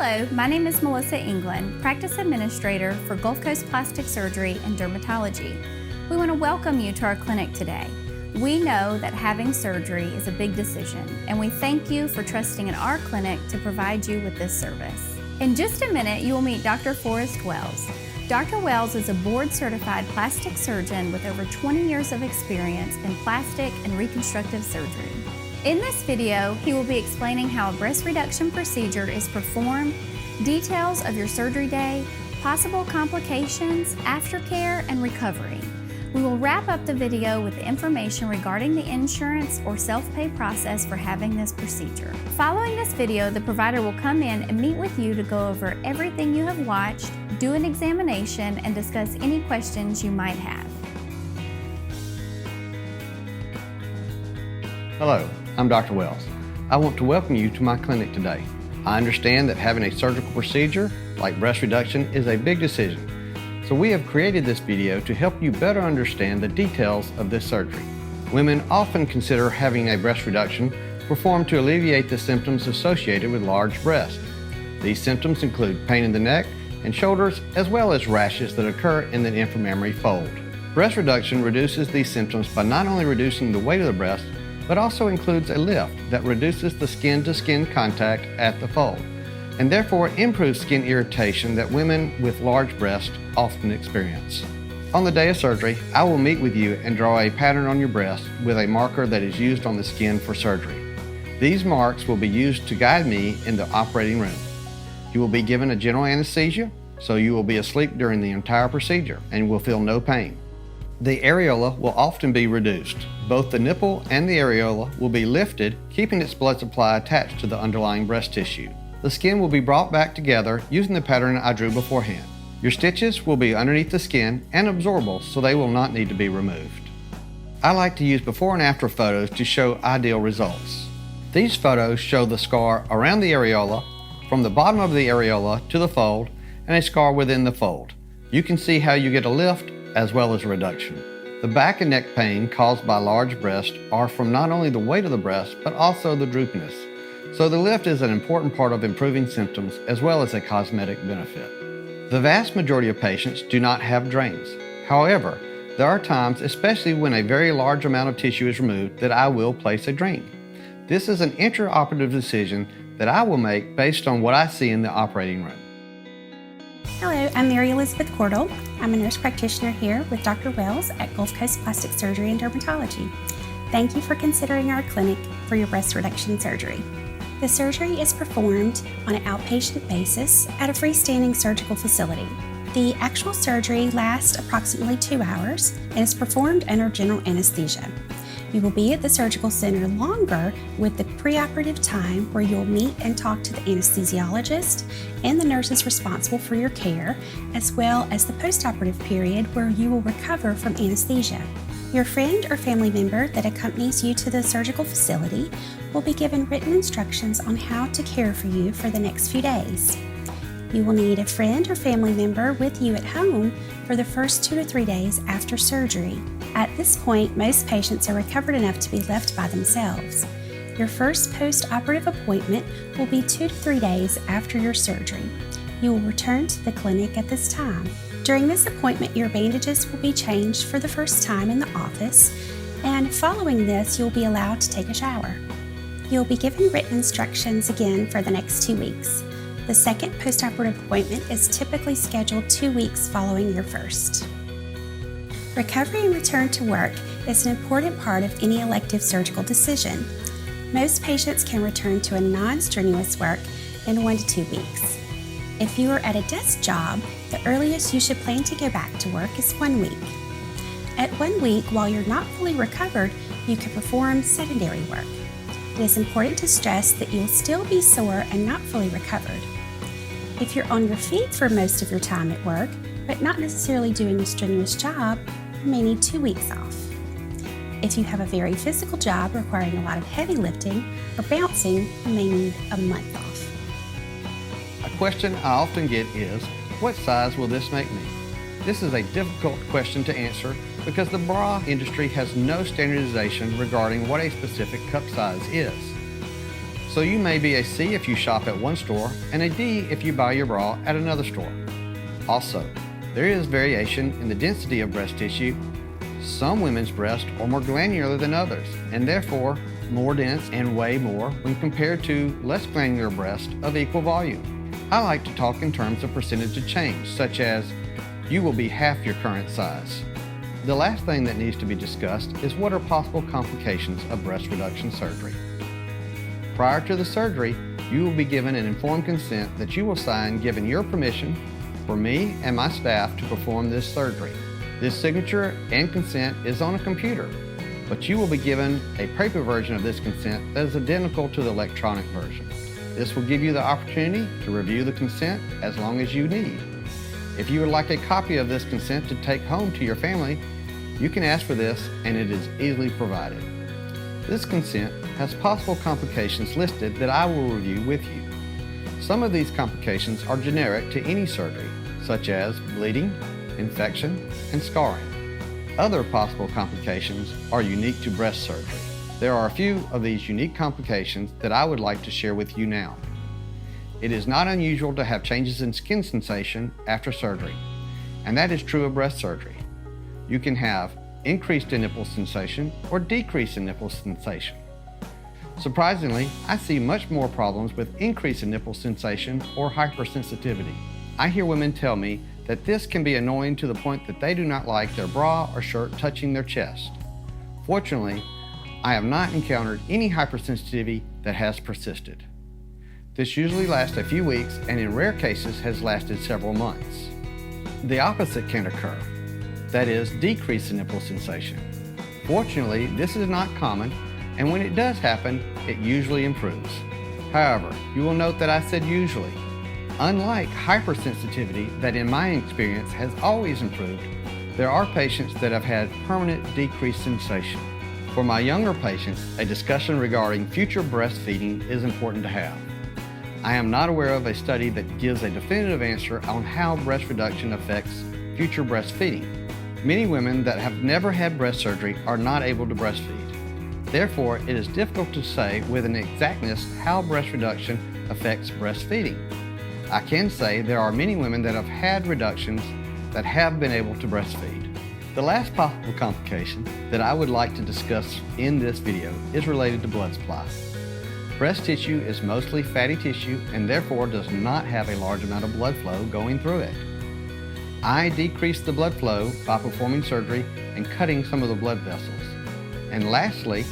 Hello, my name is Melissa England, Practice Administrator for Gulf Coast Plastic Surgery and Dermatology. We want to welcome you to our clinic today. We know that having surgery is a big decision, and we thank you for trusting in our clinic to provide you with this service. In just a minute, you will meet Dr. Forrest Wells. Dr. Wells is a board-certified plastic surgeon with over 20 years of experience in plastic and reconstructive surgery. In this video, he will be explaining how a breast reduction procedure is performed, details of your surgery day, possible complications, aftercare, and recovery. We will wrap up the video with the information regarding the insurance or self-pay process for having this procedure. Following this video, the provider will come in and meet with you to go over everything you have watched, do an examination, and discuss any questions you might have. Hello, I'm Dr. Wells. I want to welcome you to my clinic today. I understand that having a surgical procedure like breast reduction is a big decision. So we have created this video to help you better understand the details of this surgery. Women often consider having a breast reduction performed to alleviate the symptoms associated with large breasts. These symptoms include pain in the neck and shoulders, as well as rashes that occur in the inframammary fold. Breast reduction reduces these symptoms by not only reducing the weight of the breast, but also includes a lift that reduces the skin-to-skin contact at the fold, and therefore improves skin irritation that women with large breasts often experience. On the day of surgery, I will meet with you and draw a pattern on your breast with a marker that is used on the skin for surgery. These marks will be used to guide me in the operating room. You will be given a general anesthesia, so you will be asleep during the entire procedure and will feel no pain. The areola will often be reduced. Both the nipple and the areola will be lifted, keeping its blood supply attached to the underlying breast tissue. The skin will be brought back together using the pattern I drew beforehand. Your stitches will be underneath the skin and absorbable, so they will not need to be removed. I like to use before and after photos to show ideal results. These photos show the scar around the areola, from the bottom of the areola to the fold, and a scar within the fold. You can see how you get a lift as well as a reduction. The back and neck pain caused by large breasts are from not only the weight of the breast, but also the droopiness. So the lift is an important part of improving symptoms as well as a cosmetic benefit. The vast majority of patients do not have drains. However, there are times, especially when a very large amount of tissue is removed, that I will place a drain. This is an intraoperative decision that I will make based on what I see in the operating room. Hello, I'm Mary Elizabeth Cordell. I'm a nurse practitioner here with Dr. Wells at Gulf Coast Plastic Surgery and Dermatology. Thank you for considering our clinic for your breast reduction surgery. The surgery is performed on an outpatient basis at a freestanding surgical facility. The actual surgery lasts approximately 2 hours and is performed under general anesthesia. You will be at the surgical center longer with the preoperative time where you'll meet and talk to the anesthesiologist and the nurses responsible for your care, as well as the postoperative period where you will recover from anesthesia. Your friend or family member that accompanies you to the surgical facility will be given written instructions on how to care for you for the next few days. You will need a friend or family member with you at home for the first 2 to 3 days after surgery. At this point, most patients are recovered enough to be left by themselves. Your first post-operative appointment will be 2 to 3 days after your surgery. You will return to the clinic at this time. During this appointment, your bandages will be changed for the first time in the office, and following this, you'll be allowed to take a shower. You'll be given written instructions again for the next 2 weeks. The second postoperative appointment is typically scheduled 2 weeks following your first. Recovery and return to work is an important part of any elective surgical decision. Most patients can return to a non-strenuous work in 1 to 2 weeks. If you are at a desk job, the earliest you should plan to go back to work is 1 week. At 1 week, while you're not fully recovered, you can perform sedentary work. It is important to stress that you'll still be sore and not fully recovered. If you're on your feet for most of your time at work, but not necessarily doing a strenuous job, you may need 2 weeks off. If you have a very physical job requiring a lot of heavy lifting or bouncing, you may need a month off. A question I often get is, what size will this make me? This is a difficult question to answer because the bra industry has no standardization regarding what a specific cup size is. So you may be a C if you shop at one store and a D if you buy your bra at another store. Also, there is variation in the density of breast tissue. Some women's breasts are more glandular than others, and therefore more dense and weigh more when compared to less glandular breasts of equal volume. I like to talk in terms of percentage of change, such as you will be half your current size. The last thing that needs to be discussed is what are possible complications of breast reduction surgery. Prior to the surgery, you will be given an informed consent that you will sign giving your permission for me and my staff to perform this surgery. This signature and consent is on a computer, but you will be given a paper version of this consent that is identical to the electronic version. This will give you the opportunity to review the consent as long as you need. If you would like a copy of this consent to take home to your family, you can ask for this and it is easily provided. This consent has possible complications listed that I will review with you. Some of these complications are generic to any surgery, such as bleeding, infection, and scarring. Other possible complications are unique to breast surgery. There are a few of these unique complications that I would like to share with you now. It is not unusual to have changes in skin sensation after surgery, and that is true of breast surgery. You can have increased in nipple sensation or decrease in nipple sensation. Surprisingly, I see much more problems with increase in nipple sensation or hypersensitivity. I hear women tell me that this can be annoying to the point that they do not like their bra or shirt touching their chest. Fortunately, I have not encountered any hypersensitivity that has persisted. This usually lasts a few weeks and in rare cases has lasted several months. The opposite can occur, that is, decrease in nipple sensation. Fortunately, this is not common, and when it does happen, it usually improves. However, you will note that I said usually. Unlike hypersensitivity that in my experience has always improved, there are patients that have had permanent decreased sensation. For my younger patients, a discussion regarding future breastfeeding is important to have. I am not aware of a study that gives a definitive answer on how breast reduction affects future breastfeeding. Many women that have never had breast surgery are not able to breastfeed. Therefore, it is difficult to say with an exactness how breast reduction affects breastfeeding. I can say there are many women that have had reductions that have been able to breastfeed. The last possible complication that I would like to discuss in this video is related to blood supply. Breast tissue is mostly fatty tissue and therefore does not have a large amount of blood flow going through it. I decrease the blood flow by performing surgery and cutting some of the blood vessels. And lastly,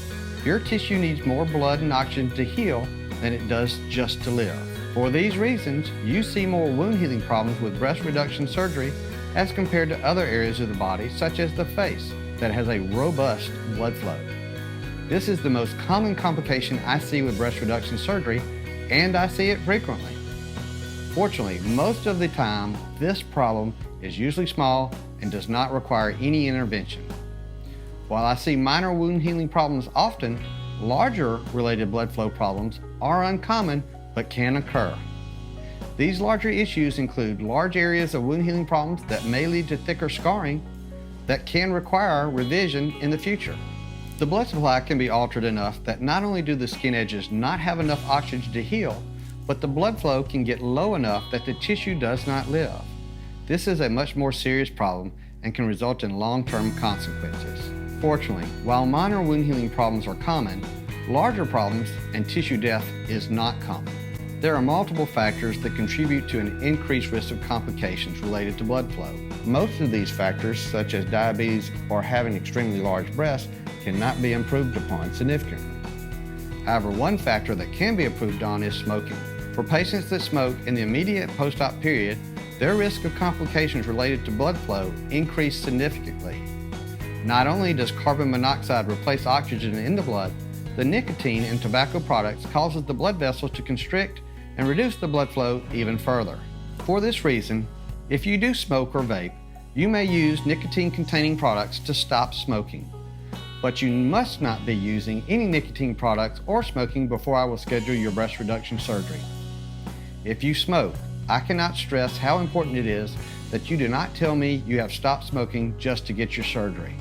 your tissue needs more blood and oxygen to heal than it does just to live. For these reasons, you see more wound healing problems with breast reduction surgery as compared to other areas of the body, such as the face, that has a robust blood flow. This is the most common complication I see with breast reduction surgery, and I see it frequently. Fortunately, most of the time, this problem is usually small and does not require any intervention. While I see minor wound healing problems often, larger related blood flow problems are uncommon but can occur. These larger issues include large areas of wound healing problems that may lead to thicker scarring that can require revision in the future. The blood supply can be altered enough that not only do the skin edges not have enough oxygen to heal, but the blood flow can get low enough that the tissue does not live. This is a much more serious problem and can result in long-term consequences. Fortunately, while minor wound healing problems are common, larger problems and tissue death is not common. There are multiple factors that contribute to an increased risk of complications related to blood flow. Most of these factors, such as diabetes or having extremely large breasts, cannot be improved upon significantly. However, one factor that can be improved on is smoking. For patients that smoke in the immediate post-op period, their risk of complications related to blood flow increase significantly. Not only does carbon monoxide replace oxygen in the blood, the nicotine in tobacco products causes the blood vessels to constrict and reduce the blood flow even further. For this reason, if you do smoke or vape, you may use nicotine-containing products to stop smoking. But you must not be using any nicotine products or smoking before I will schedule your breast reduction surgery. If you smoke, I cannot stress how important it is that you do not tell me you have stopped smoking just to get your surgery.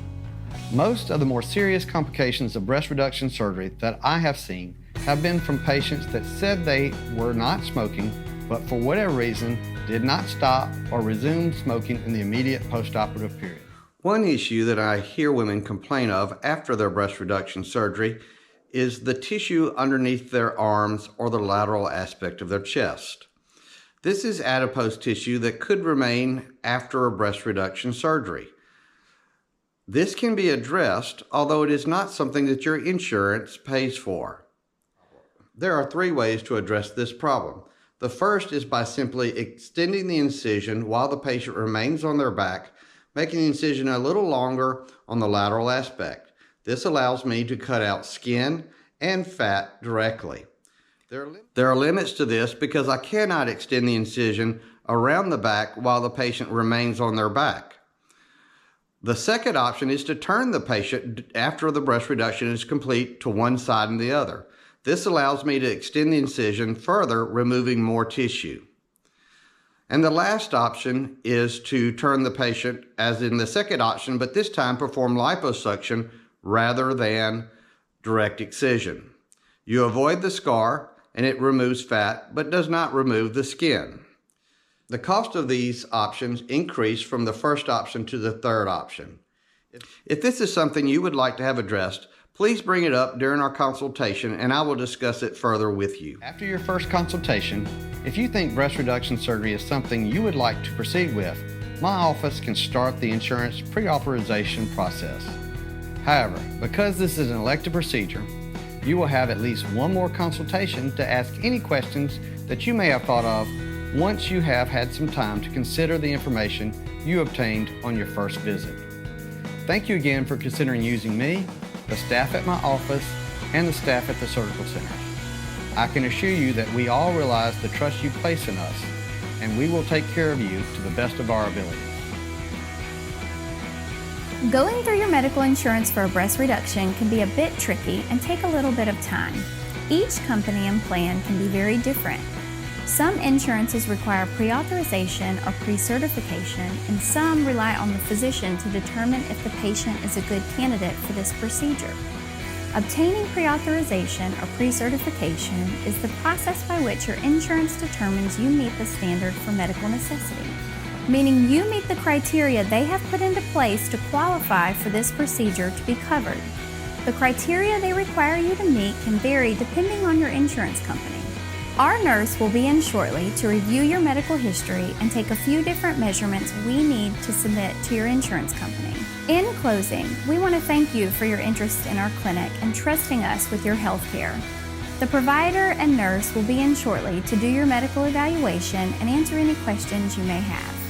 Most of the more serious complications of breast reduction surgery that I have seen have been from patients that said they were not smoking, but for whatever reason did not stop or resume smoking in the immediate postoperative period. One issue that I hear women complain of after their breast reduction surgery is the tissue underneath their arms or the lateral aspect of their chest. This is adipose tissue that could remain after a breast reduction surgery. This can be addressed, although it is not something that your insurance pays for. There are 3 ways to address this problem. The first is by simply extending the incision while the patient remains on their back, making the incision a little longer on the lateral aspect. This allows me to cut out skin and fat directly. There are limits to this because I cannot extend the incision around the back while the patient remains on their back. The second option is to turn the patient after the breast reduction is complete to one side and the other. This allows me to extend the incision further, removing more tissue. And the last option is to turn the patient as in the second option, but this time perform liposuction rather than direct excision. You avoid the scar and it removes fat, but does not remove the skin. The cost of these options increase from the first option to the third option. If this is something you would like to have addressed, please bring it up during our consultation and I will discuss it further with you. After your first consultation, if you think breast reduction surgery is something you would like to proceed with, my office can start the insurance pre-authorization process. However, because this is an elective procedure, you will have at least one more consultation to ask any questions that you may have thought of once you have had some time to consider the information you obtained on your first visit. Thank you again for considering using me, the staff at my office, and the staff at the Surgical Center. I can assure you that we all realize the trust you place in us, and we will take care of you to the best of our abilities. Going through your medical insurance for a breast reduction can be a bit tricky and take a little bit of time. Each company and plan can be very different. Some insurances require pre-authorization or pre-certification, and some rely on the physician to determine if the patient is a good candidate for this procedure. Obtaining pre-authorization or pre-certification is the process by which your insurance determines you meet the standard for medical necessity, meaning you meet the criteria they have put into place to qualify for this procedure to be covered. The criteria they require you to meet can vary depending on your insurance company. Our nurse will be in shortly to review your medical history and take a few different measurements we need to submit to your insurance company. In closing, we want to thank you for your interest in our clinic and trusting us with your health care. The provider and nurse will be in shortly to do your medical evaluation and answer any questions you may have.